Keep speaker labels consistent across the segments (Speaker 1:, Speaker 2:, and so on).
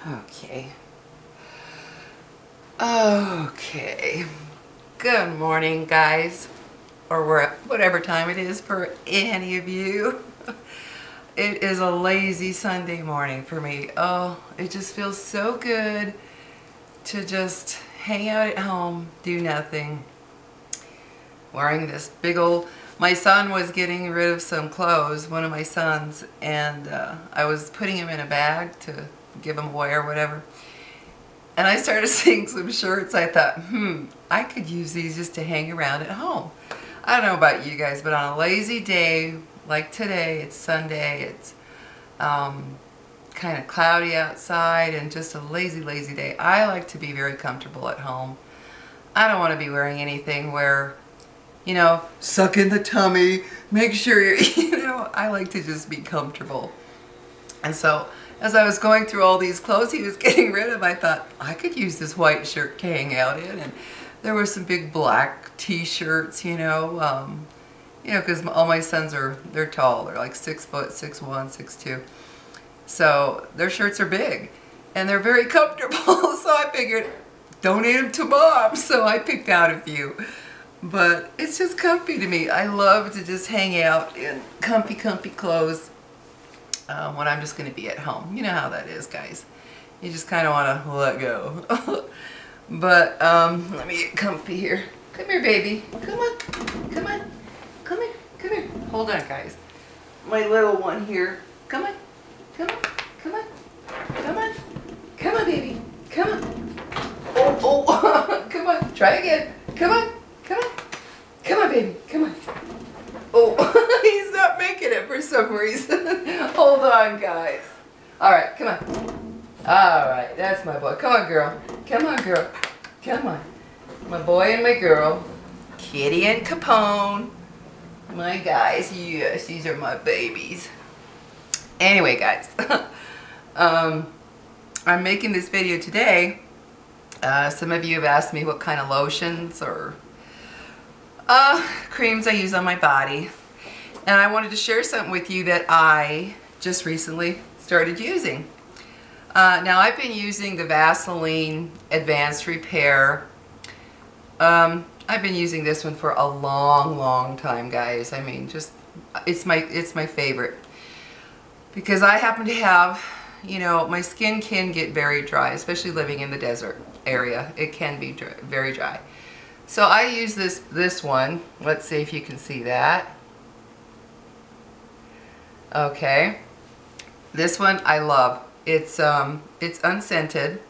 Speaker 1: Okay. Okay. Good morning, guys. Or whatever time it is for any of you. It is a lazy Sunday morning for me. Oh, it just feels so good to just hang out at home, do nothing. Wearing this big old... My son was getting rid of some clothes, one of my sons, and I was putting him in a bag to give him away or whatever. And I started seeing some shirts. I thought, I could use these just to hang around at home. I don't know about you guys, but on a lazy day like today, it's Sunday, it's kind of cloudy outside and just a lazy day. I like to be very comfortable at home. I don't want to be wearing anything where, you know, suck in the tummy, make sure you're, I like to just be comfortable. And so, as I was going through all these clothes he was getting rid of, I thought, I could use this white shirt to hang out in. And there were some big black t-shirts, because all my sons they're tall. They're like 6 foot, 6'1", 6'2". So their shirts are big. And they're very comfortable. So I figured, donate them to Mom. So I picked out a few. But it's just comfy to me. I love to just hang out in comfy clothes when I'm just going to be at home. You know how that is, guys. You just kind of want to let go. But let me get comfy here. Come here, baby. Come on. Come on. Come here. Come here. Hold on, guys. My little one here. Come on. Come on. Come on. Come on. Come on, baby. Come on. Oh. Come on. Try again. Come on. Come on. Come on, baby. Come on. Oh, he's not making it for some reason. Hold on, guys. All right, come on. All right, that's my boy. Come on, girl. Come on, girl. Come on. My boy and my girl. Kitty and Capone. My guys. Yes, these are my babies. Anyway, guys. I'm making this video today. Some of you have asked me what kind of lotions or creams I use on my body, and I wanted to share something with you that I just recently started using. Now I've been using the Vaseline Advanced Repair. I've been using this one for a long time, guys. I mean, just it's my favorite because I happen to have, my skin can get very dry, especially living in the desert area. It can be very dry. So I use this one. Let's see if you can see that. Okay. This one I love. It's unscented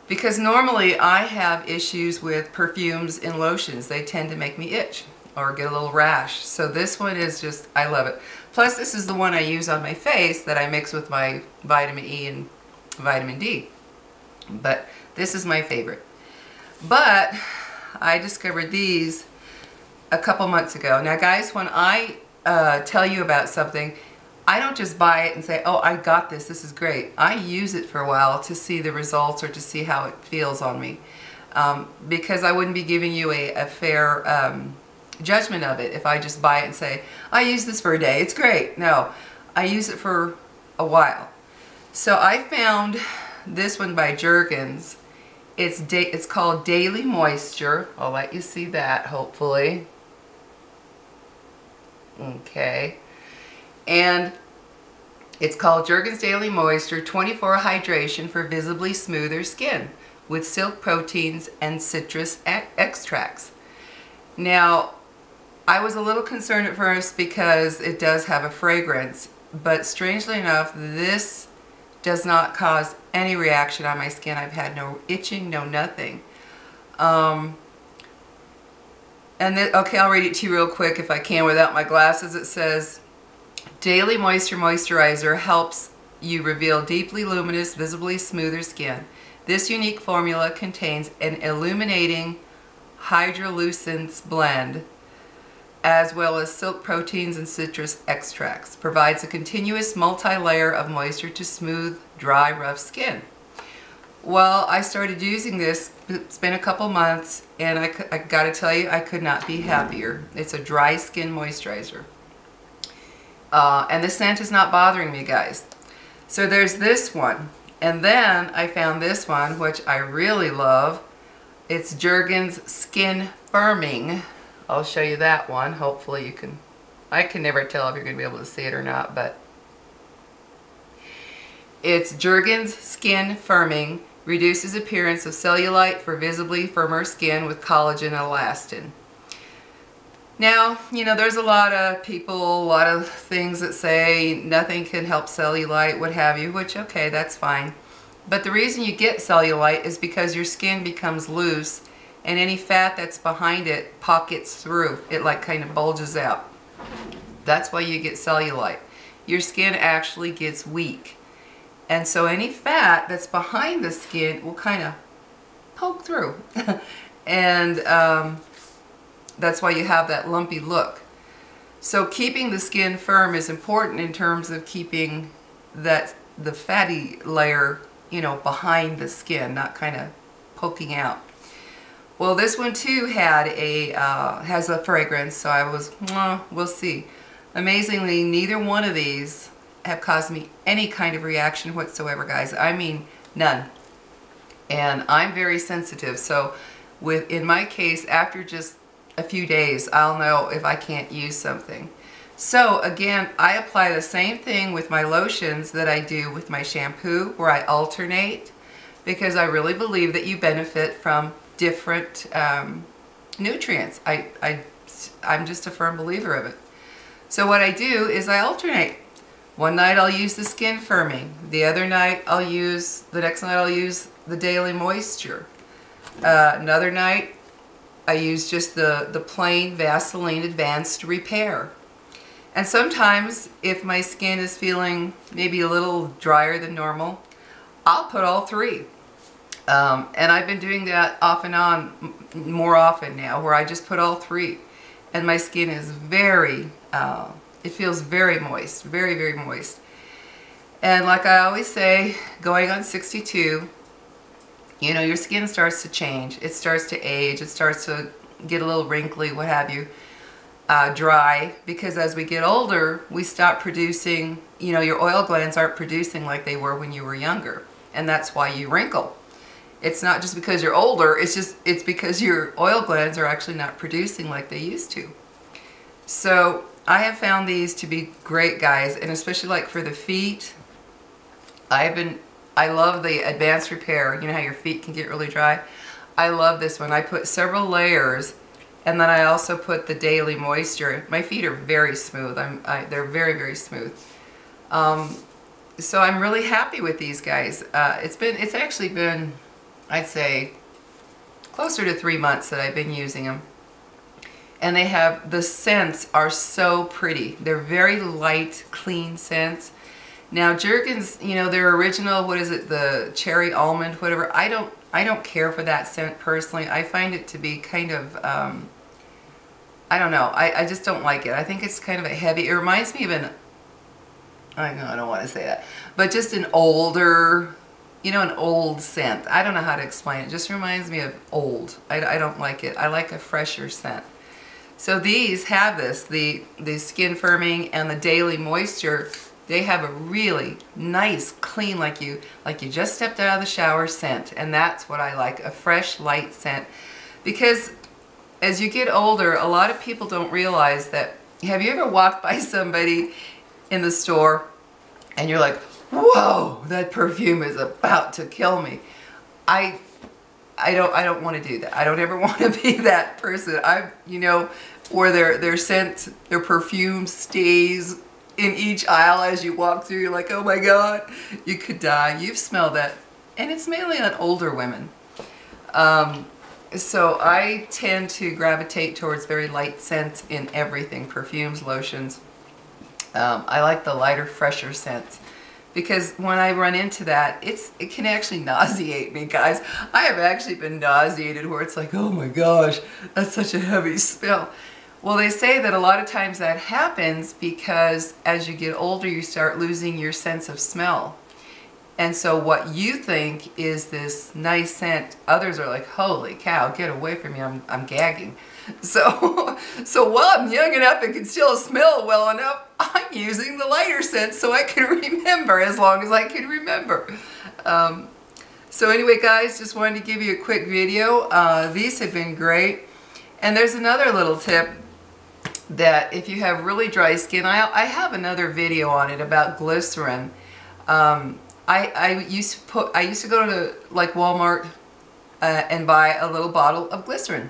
Speaker 1: because normally I have issues with perfumes and lotions. They tend to make me itch or get a little rash. So this one is just, I love it. Plus this is the one I use on my face that I mix with my vitamin E and vitamin D. But this is my favorite. But I discovered these a couple months ago. Now guys, when I tell you about something, I don't just buy it and say, oh, I got this, this is great. I use it for a while to see the results or to see how it feels on me. Because I wouldn't be giving you a fair judgment of it if I just buy it and say, I use this for a day, it's great. No, I use it for a while. So I found this one by Jergens. It's called Daily Moisture. I'll let you see that, hopefully. Okay. And it's called Jergens Daily Moisture 24 Hydration for Visibly Smoother Skin with silk proteins and citrus extracts. Now, I was a little concerned at first because it does have a fragrance, but strangely enough, this does not cause any reaction on my skin. I've had no itching, no nothing. And then, okay, I'll read it to you real quick if I can without my glasses. It says, Daily Moisture Moisturizer helps you reveal deeply luminous, visibly smoother skin. This unique formula contains an illuminating hydrolucence blend as well as silk proteins and citrus extracts. Provides a continuous multi-layer of moisture to smooth, dry, rough skin. Well, I started using this. It's been a couple months, and I gotta tell you, I could not be happier. It's a dry skin moisturizer. And the scent is not bothering me, guys. So there's this one, And then I found this one, which I really love. It's Jergens Skin Firming. I'll show you that one. Hopefully you can, I can never tell if you're going to be able to see it or not, but it's Jergens Skin Firming. Reduces appearance of cellulite for visibly firmer skin with collagen and elastin. Now, you know, there's a lot of people, a lot of things that say nothing can help cellulite, what have you, which, okay, that's fine. But the reason you get cellulite is because your skin becomes loose and any fat that's behind it pockets through. It like kind of bulges out. That's why you get cellulite. Your skin actually gets weak. And so any fat that's behind the skin will kind of poke through. And that's why you have that lumpy look. So keeping the skin firm is important in terms of keeping the fatty layer, you know, behind the skin, not kind of poking out. Well, this one too had has a fragrance, so I was, we'll see. Amazingly, neither one of these have caused me any kind of reaction whatsoever, guys. I mean, none. And I'm very sensitive, so in my case, after just a few days, I'll know if I can't use something. So again, I apply the same thing with my lotions that I do with my shampoo, where I alternate, because I really believe that you benefit from different nutrients. I'm just a firm believer of it. So what I do is I alternate. One night I'll use the skin firming. The next night I'll use the daily moisture. Another night I use just the plain Vaseline Advanced Repair. And sometimes if my skin is feeling maybe a little drier than normal, I'll put all three. And I've been doing that off and on more often now, where I just put all three. And my skin is very, it feels very moist, very, very moist. And like I always say, going on 62, you know, your skin starts to change. It starts to age. It starts to get a little wrinkly, what have you, dry. Because as we get older, we stop producing, you know, your oil glands aren't producing like they were when you were younger. And that's why you wrinkle. It's not just because you're older, it's because your oil glands are actually not producing like they used to. So I have found these to be great, guys, and especially like for the feet. I love the Advanced Repair. You know how your feet can get really dry? I love this one. I put several layers, and then I also put the Daily Moisture. My feet are very smooth. They're very, very smooth. So I'm really happy with these guys. It's actually been, I'd say, closer to 3 months that I've been using them. And the scents are so pretty. They're very light, clean scents. Now Jergens, you know, their original, what is it, the cherry almond, whatever, I don't care for that scent personally. I find it to be kind of, I don't know, I just don't like it. I think it's kind of a heavy, it reminds me of I don't want to say that, but just an older, you know, an old scent. I don't know how to explain it. It just reminds me of old. I don't like it. I like a fresher scent. So these have this, the skin firming and the daily moisture. They have a really nice, clean, like you just stepped out of the shower scent. And that's what I like, a fresh, light scent. Because as you get older, a lot of people don't realize that. Have you ever walked by somebody in the store and you're like, whoa, that perfume is about to kill me? I don't want to do that. I don't ever want to be that person. You know, where their scent, their perfume stays in each aisle as you walk through. You're like, oh my God, you could die. You've smelled that. And it's mainly on older women. So I tend to gravitate towards very light scents in everything, perfumes, lotions. I like the lighter, fresher scents. Because when I run into that, it can actually nauseate me, guys. I have actually been nauseated where it's like, oh my gosh, that's such a heavy smell. Well, they say that a lot of times that happens because as you get older, you start losing your sense of smell. And so what you think is this nice scent, others are like, holy cow, get away from me, I'm gagging. So, so while I'm young enough and can still smell well enough, I'm using the lighter scent so I can remember as long as I can remember. So anyway, guys, just wanted to give you a quick video. These have been great. And there's another little tip that if you have really dry skin, I have another video on it about glycerin. I used to go to like Walmart and buy a little bottle of glycerin,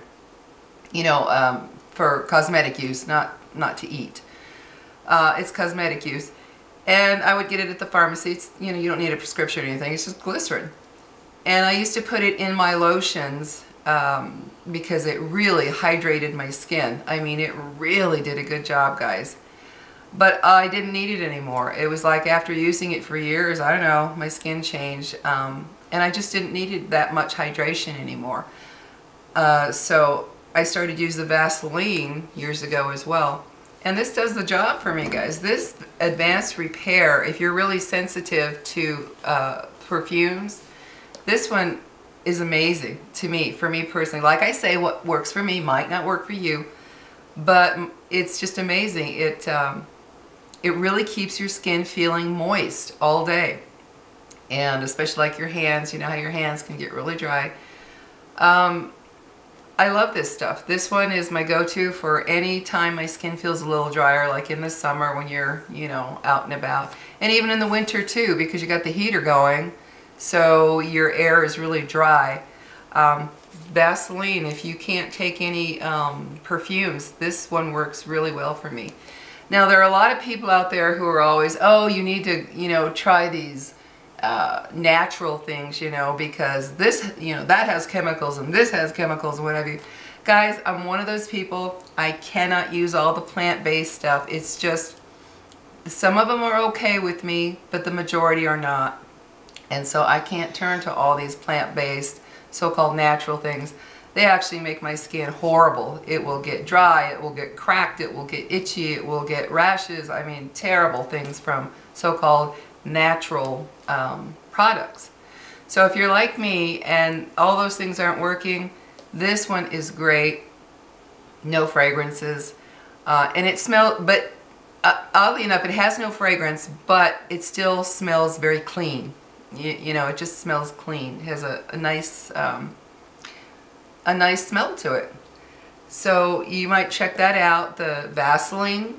Speaker 1: you know, for cosmetic use, not to eat. It's cosmetic use, and I would get it at the pharmacy. It's, you know, you don't need a prescription or anything. It's just glycerin, and I used to put it in my lotions because it really hydrated my skin. I mean, it really did a good job, guys. But I didn't need it anymore. It was like after using it for years, I don't know, my skin changed. And I just didn't need that much hydration anymore. So I started using the Vaseline years ago as well. And this does the job for me, guys. This advanced repair, if you're really sensitive to perfumes, this one is amazing to me, for me personally. Like I say, what works for me might not work for you, but it's just amazing. It really keeps your skin feeling moist all day. And especially like your hands, you know how your hands can get really dry. I love this stuff. This one is my go-to for any time my skin feels a little drier, like in the summer when you're, you know, out and about. And even in the winter too, because you got the heater going, so your air is really dry. Vaseline, if you can't take any perfumes, this one works really well for me. Now, there are a lot of people out there who are always, oh, you need to, you know, try these natural things, you know, because this, you know, that has chemicals and this has chemicals and whatever. Guys, I'm one of those people. I cannot use all the plant-based stuff. It's just, some of them are okay with me, but the majority are not. And so I can't turn to all these plant-based, so-called natural things. They actually make my skin horrible. It will get dry, it will get cracked, it will get itchy, it will get rashes. I mean, terrible things from so-called natural products. So if you're like me and all those things aren't working, this one is great. No fragrances. And it smells, but oddly enough, it has no fragrance, but it still smells very clean. You know, it just smells clean. It has a nice smell to it. So you might check that out, the Vaseline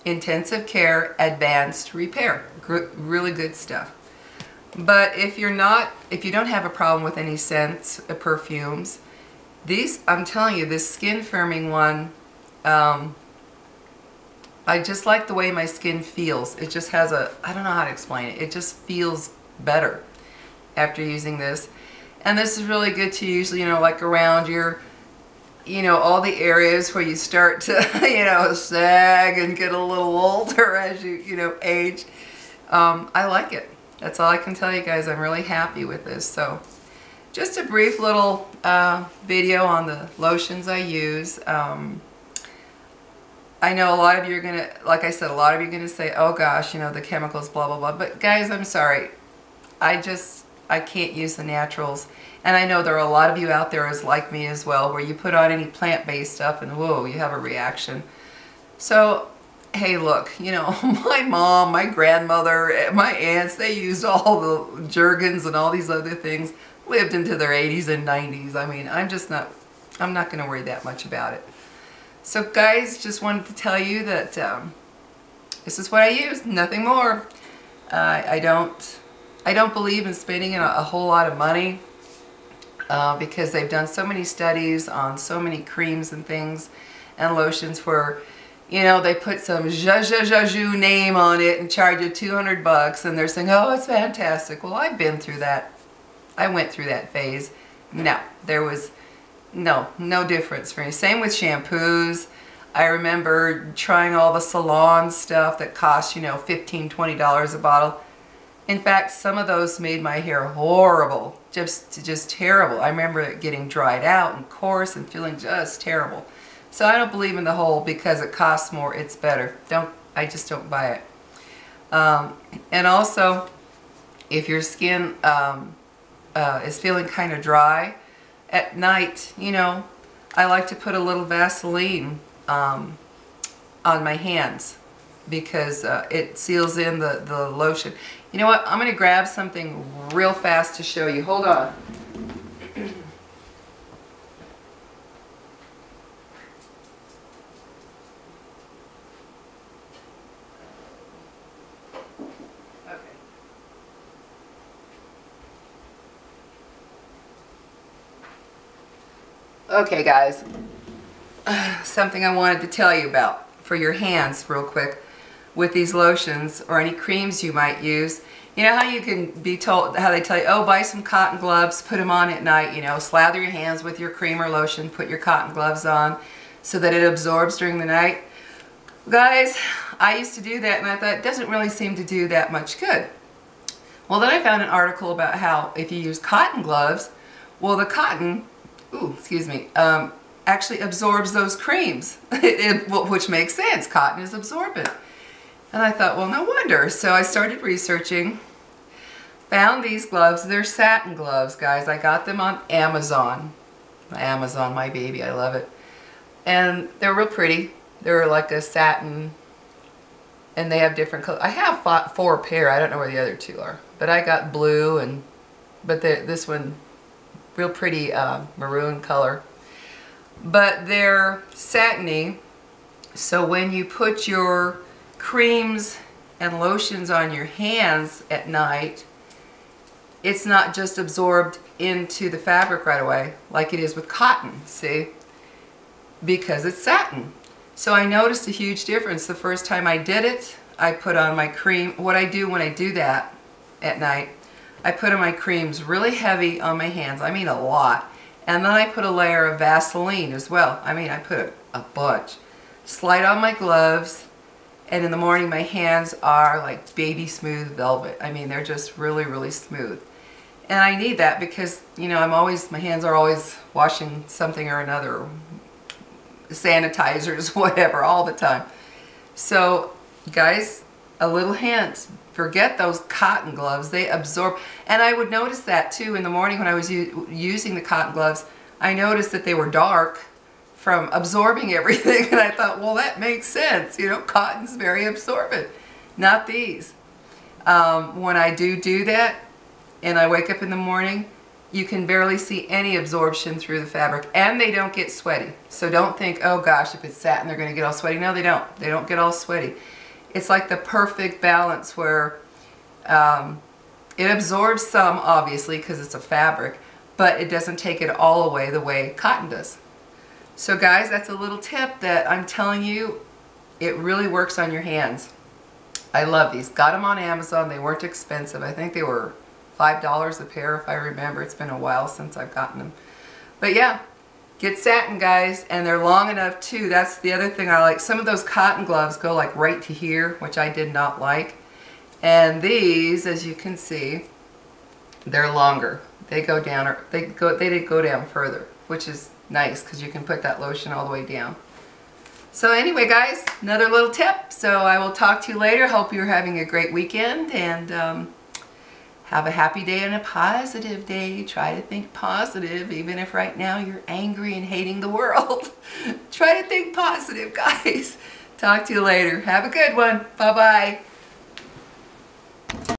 Speaker 1: Intensive Care Advanced Repair. Really good stuff. But if you don't have a problem with any scents, perfumes, these, I'm telling you, this skin firming one, I just like the way my skin feels. It just has I don't know how to explain it. It just feels better after using this. And this is really good to use, you know, like around your, you know, all the areas where you start to, you know, sag and get a little older as you know, age. I like it. That's all I can tell you guys. I'm really happy with this. So just a brief little video on the lotions I use. I know a lot of you are going to, like I said, a lot of you are going to say, oh gosh, you know, the chemicals, blah, blah, blah. But guys, I'm sorry. I can't use the naturals. And I know there are a lot of you out there as like me as well, where you put on any plant-based stuff and whoa, you have a reaction. So, hey, look, you know, my mom, my grandmother, my aunts, they used all the Jergens and all these other things, lived into their 80s and 90s. I mean, I'm not going to worry that much about it. So guys, just wanted to tell you that this is what I use, nothing more. I don't believe in spending a whole lot of money because they've done so many studies on so many creams and things and lotions where, you know, they put some zha name on it and charge you $200 and they're saying, oh, it's fantastic. Well, I've been through that. I went through that phase. No, there was no difference for me. Same with shampoos. I remember trying all the salon stuff that cost, you know, $15, $20 a bottle. In fact, some of those made my hair horrible, just terrible. I remember it getting dried out and coarse and feeling just terrible. So I don't believe in the whole because it costs more, it's better. I just don't buy it. And also, if your skin is feeling kind of dry at night, you know, I like to put a little Vaseline on my hands because it seals in the lotion. You know what? I'm going to grab something real fast to show you. Hold on. Okay guys, something I wanted to tell you about for your hands real quick with these lotions or any creams you might use. You know how you can be told, how they tell you, oh, buy some cotton gloves, put them on at night, you know, slather your hands with your cream or lotion, put your cotton gloves on so that it absorbs during the night. Guys, I used to do that and I thought it doesn't really seem to do that much good. Well, then I found an article about how if you use cotton gloves, well, the cotton, excuse me, actually absorbs those creams, which makes sense. Cotton is absorbent. And I thought, well, no wonder. So I started researching, found these gloves. They're satin gloves, guys. I got them on Amazon. Amazon, my baby, I love it. And they're real pretty. They're like a satin, and they have different colors. I have 4 pair. I don't know where the other 2 are. But I got blue, but this one, real pretty maroon color. But they're satiny, so when you put your creams and lotions on your hands at night, it's not just absorbed into the fabric right away like it is with cotton, see? Because it's satin. So I noticed a huge difference. The first time I did it, I put on my cream. What I do when I do that at night, I put on my creams really heavy on my hands. I mean a lot. And then I put a layer of Vaseline as well. I mean, I put a bunch. Slide on my gloves, and in the morning my hands are like baby smooth velvet. I mean, they're just really, really smooth. And I need that because, you know, my hands are always washing something or another, sanitizers, whatever, all the time. So, guys, a little hint. Forget those cotton gloves. They absorb. And I would notice that too in the morning when I was using the cotton gloves. I noticed that they were dark from absorbing everything. And I thought, well, that makes sense. You know, cotton's very absorbent. Not these. When I do that and I wake up in the morning, you can barely see any absorption through the fabric. And they don't get sweaty. So don't think, oh gosh, if it's satin, they're going to get all sweaty. No, they don't. They don't get all sweaty. It's like the perfect balance where it absorbs some, obviously, because it's a fabric, but it doesn't take it all away the way cotton does. So guys, that's a little tip that I'm telling you, it really works on your hands. I love these. Got them on Amazon. They weren't expensive. I think they were $5 a pair if I remember. It's been a while since I've gotten them. But yeah. Get satin, guys, and they're long enough too. That's the other thing I like. Some of those cotton gloves go like right to here, which I did not like. And these, as you can see, they're longer. They go down, or they did go down further, which is nice because you can put that lotion all the way down. So anyway, guys, another little tip. So I will talk to you later. Hope you're having a great weekend, and have a happy day and a positive day. Try to think positive, even if right now you're angry and hating the world. Try to think positive, guys. Talk to you later. Have a good one. Bye-bye.